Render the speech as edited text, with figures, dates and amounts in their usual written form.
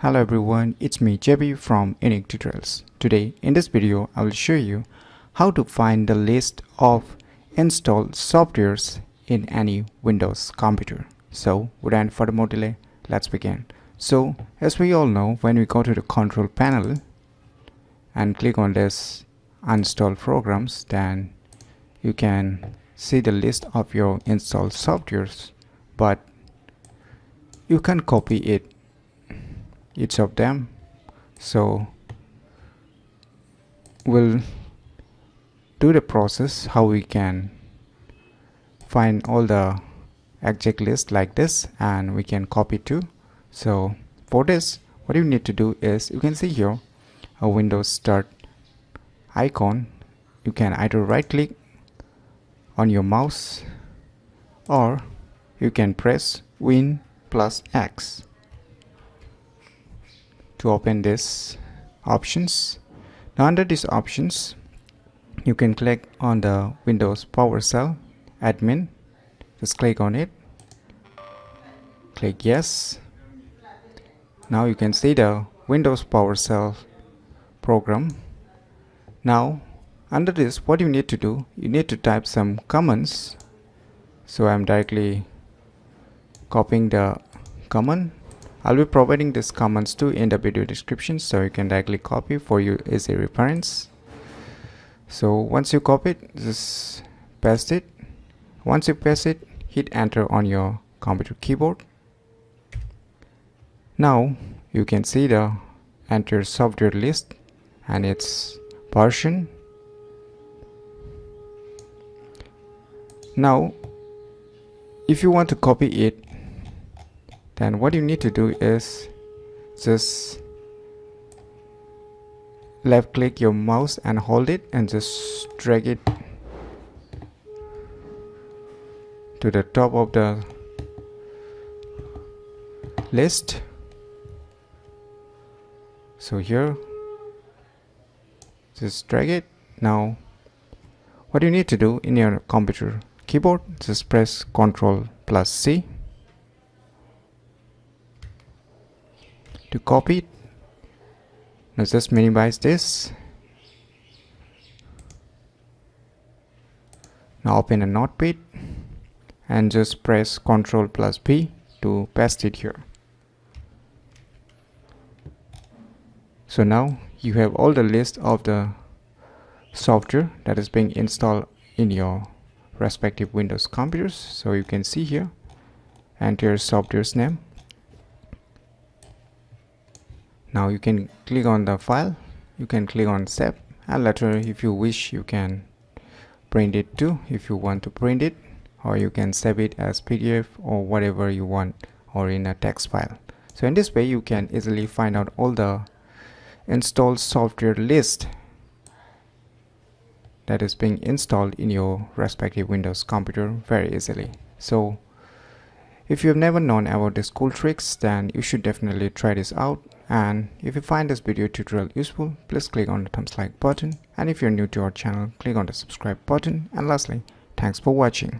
Hello everyone, it's me JB from UniqueTutorials. Today in this video I will show you how to find the list of installed softwares in any Windows computer. So without further more delay, let's begin. So as we all know, when we go to the control panel and click on this uninstall programs, then you can see the list of your installed softwares, but you can copy each of them. So we'll do the process how we can find all the exact list like this, and we can copy too. So for this, what you need to do is, you can see here a Windows Start icon. You can either right click on your mouse or you can press Win plus X to open this options. Now under these options, you can click on the Windows PowerShell admin. Just click on it, click yes. Now you can see the Windows PowerShell program. Now under this, what you need to do, you need to type some commands. So I'm directly copying the command. I'll be providing these commands too in the video description, so you can directly copy for you as a reference. So once you copy it, just paste it. Once you paste it, hit enter on your computer keyboard. Now you can see the entire software list and its version. Now if you want to copy it, then what you need to do is just left click your mouse and hold it and just drag it to the top of the list. So here, just drag it. Now what you need to do in your computer keyboard, just press Ctrl plus C to copy it. Now just minimize this. Now open a notepad and just press Ctrl plus P to paste it here. So now you have all the list of the software that is being installed in your respective Windows computers. So you can see here, enter software's name. Now you can click on the file, you can click on save, and later if you wish you can print it too if you want to print it, or you can save it as PDF or whatever you want, or in a text file. So in this way you can easily find out all the installed software list that is being installed in your respective Windows computer very easily. So if you've never known about these cool tricks, then you should definitely try this out. And if you find this video tutorial useful, please click on the thumbs like button, and if you're new to our channel, click on the subscribe button. And lastly, thanks for watching.